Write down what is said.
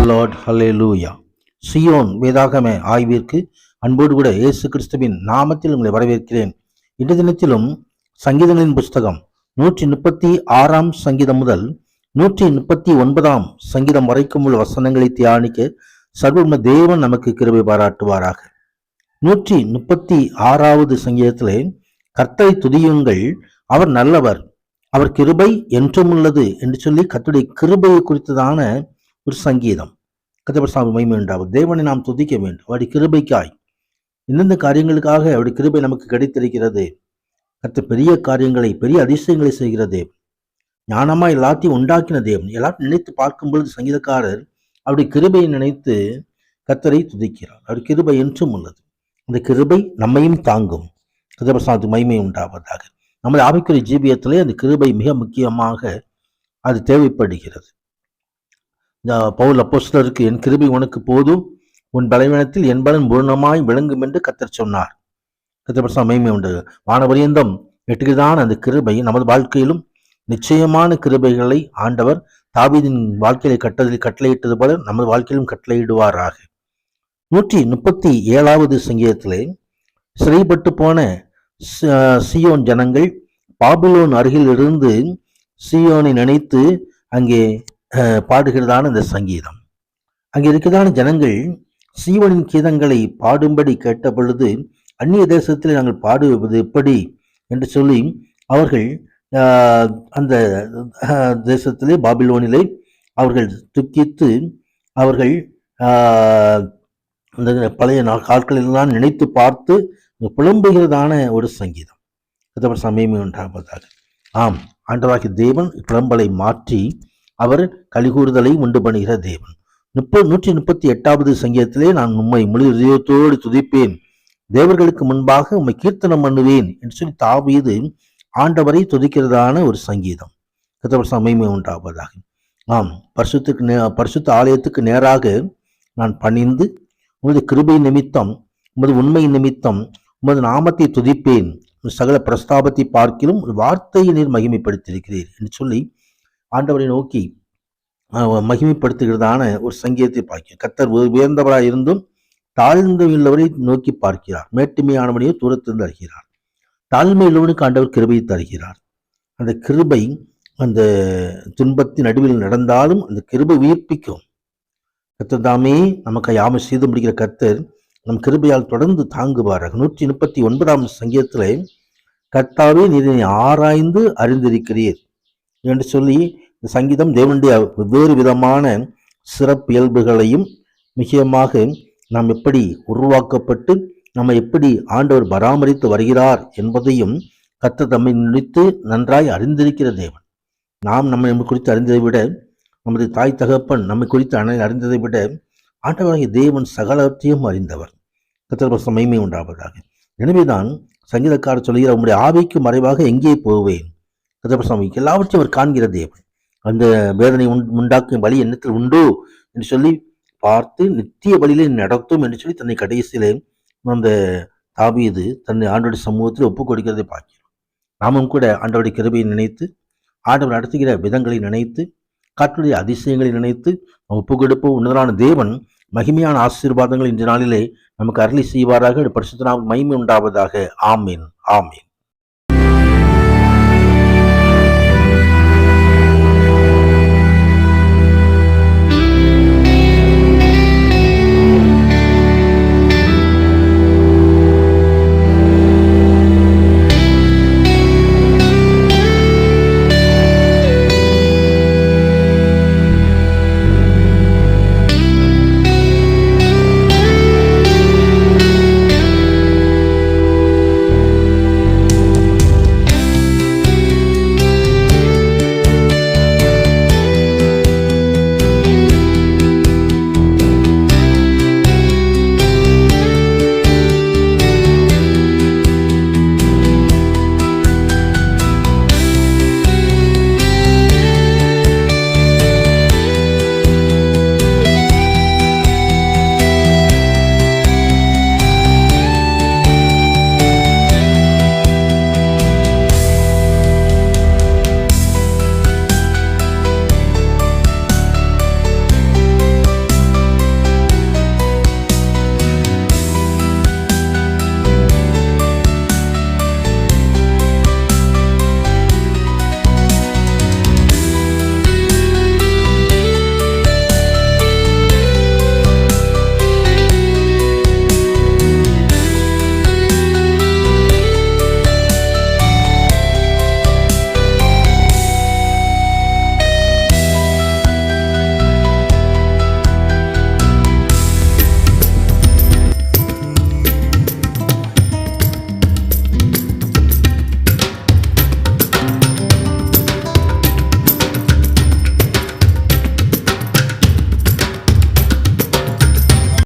Lord, ஹல்லேலூயா. Zion வேதாகம ஆய்விற்கு அன்போடு கூட இயேசு கிறிஸ்துவின் நாமத்தில் உங்களை வரவேற்கிறேன். இன்றைய தினத்திலும் சங்கீதங்களின் புஸ்தகம் 136 சங்கீதம் முதல் 139 சங்கீதம் வரைக்கும் உள்ள வசனங்களை தியானிக்க சர்வ தேவன் நமக்கு கிருபை பாராட்டுவாராக. 136வது சங்கீதத்திலே கர்த்தரை துதியுங்கள், அவர் நல்லவர், அவர் கிருபை என்றும் உள்ளது என்று சொல்லி கர்த்தருடைய கிருபையை குறித்ததான ஒரு சங்கீதம். கர்த்தர் மகிமை உண்டாகும். தேவனை நாம் துதிக்க வேண்டும். அவருடைய கிருபைக்காய் எந்தெந்த காரியங்களுக்காக அவருடைய கிருபை நமக்கு கிடைத்திருக்கிறது. கர்த்தர் பெரிய காரியங்களை, பெரிய அதிசயங்களை செய்கிற தேவன், ஞானமா எல்லாத்தையும் உண்டாக்கின தேவன். எல்லாத்தையும் நினைத்து பார்க்கும் பொழுது சங்கீதக்காரர் அவருடைய கிருபையை நினைத்து கர்த்தரை துதிக்கிறார். அவருடைய கிருபை என்றும் உள்ளது. அந்த கிருபை நம்மையும் தாங்கும். கர்த்தர் மகிமை உண்டாவதாக. நமது ஆவிக்குரிய ஜீவியத்திலே அந்த கிருபை மிக முக்கியமாக அது தேவைப்படுகிறது. பவுல் அப்போஸ்தலருக்கு என் கிருபை உனக்கு போதும், உன் பலவீனத்தில் என் பலன் பூர்ணமாய் விளங்கும் என்று கர்த்தர் சொன்னார். கர்த்தர் மகிமை உண்டு. வானபரியந்தம் எட்டுகிறதான அந்த கிருபை நமது வாழ்க்கையிலும் நிச்சயமான கிருபைகளை ஆண்டவர் தாவீதின் வாழ்க்கையை கட்டளையிட்டது போல நமது வாழ்க்கையிலும் கட்டளையிடுவாராக. 137வது சங்கீதத்திலே சிறைப்பட்டு போன சியோன் ஜனங்கள் பாபிலோன் அருகில் இருந்து சியோனை நினைத்து அங்கே பாடுகிறதான இந்த சங்கீதம். அங்கே இருக்கிறதான ஜனங்கள் சீவனின் கீதங்களை பாடும்படி கேட்ட பொழுது, அந்நிய தேசத்தில் நாங்கள் பாடுவது எப்படி என்று சொல்லி அவர்கள் அந்த தேசத்திலே பாபிலோனிலே அவர்கள் துக்கித்து அவர்கள் அந்த பழைய நாட்களெல்லாம் நினைத்து பார்த்து புலம்புகிறதான ஒரு சங்கீதம். சமயமே உண்டாவதாக. ஆம், ஆண்டவராகிய தேவன் புலம்பலை மாற்றி அவர் கலிகூறுதலை உண்டு பண்ணுகிற தேவன். 138வது சங்கீதத்திலே நான் உம்மை முழு இதயத்தோடு துதிப்பேன், தேவர்களுக்கு முன்பாக உம்மை கீர்த்தனம் பண்ணுவேன் என்று சொல்லி தாவீது ஆண்டவரை துதிக்கிறதான ஒரு சங்கீதம். கர்த்தர் மகிமை உண்டாவதாக. ஆம், பரிசுத்த ஆலயத்துக்கு நேராக நான் பணிந்து உமது கிருபை நிமித்தம், உமது உண்மை நிமித்தம் உமது நாமத்தை துதிப்பேன், சகல பிரஸ்தாபத்தை பார்க்கிலும் ஒரு வார்த்தையை நீர் மகிமைப்படுத்தியிருக்கிறீர் என்று சொல்லி ஆண்டவரை நோக்கி மகிமைப்படுத்துகிறதான ஒரு சங்கீதத்தை பார்க்கிறேன். கர்த்தர் உயர்ந்தவராய் இருந்தும் தாழ்ந்துள்ளவரை நோக்கி பார்க்கிறார், மேட்டுமையானவனையோ தூரத்திலிருந்து அறிகிறார். தாழ்மையுள்ளவனுக்கு ஆண்டவர் கிருபையை தருகிறார். அந்த கிருபை அந்த துன்பத்தின் நடுவில் நடந்தாலும் அந்த கிருபை உயிர்ப்பிக்கும். கர்த்தர் தாமே நமக்கு யாமை செய்து முடிக்கிற கர்த்தர் நம் கிருபையால் தொடர்ந்து தாங்குவாராக. 139 சங்கீதத்திலே கர்த்தாவே நீரை ஆராய்ந்து அறிந்திருக்கிறீர் என்று சொல்லி இந்த சங்கீதம் தேவனுடைய வெவ்வேறு விதமான சிறப்பு இயல்புகளையும் முக்கியமாக நாம் எப்படி உருவாக்கப்பட்டு நம்ம எப்படி ஆண்டவர் பராமரித்து வருகிறார் என்பதையும் கர்த்தர் தம்மை நினைத்து நன்றாய் அறிந்திருக்கிற தேவன். நாம் நம்மை குறித்து அறிந்ததை விட, நமது தாய் தகப்பன் நம்மை குறித்து அறிந்ததை விட ஆண்டவராகிய தேவன் சகலத்தையும் அறிந்தவர். கர்த்தர் மகிமை உண்டாவதாக. எனவேதான் சங்கீதக்காரர் சொல்கிறார், உம்முடைய ஆவிக்கு மறைவாக எங்கே போவேன். கர்த்தர் எல்லாவற்றையும் அவர் காண்கிற தேவன். அந்த வேதனை உண்டாக்கும் வழி எண்ணத்தில் உண்டோ என்று சொல்லி பார்த்து நித்திய வழியிலே நடத்தும் என்று சொல்லி தன்னை கடைசியிலே அந்த தாவீது தன்னை ஆண்டவருடைய சமூகத்தில் ஒப்புக் கொடுக்கிறதை பார்க்கிறோம். நாமும் கூட ஆண்டவருடைய கிருபையை நினைத்து, ஆண்டவர் நடத்துகிற விதங்களை நினைத்து, கர்த்தருடைய அதிசயங்களை நினைத்து ஒப்புக் கொடுப்போம். உன்னதரான தேவன் மகிமையான ஆசீர்வாதங்கள் இன்றைய நாளிலே நமக்கு அருளி செய்வாராக. பரிசுத்த நாமத்துக்கு மகிமை உண்டாவதாக. ஆமீன், ஆமீன்.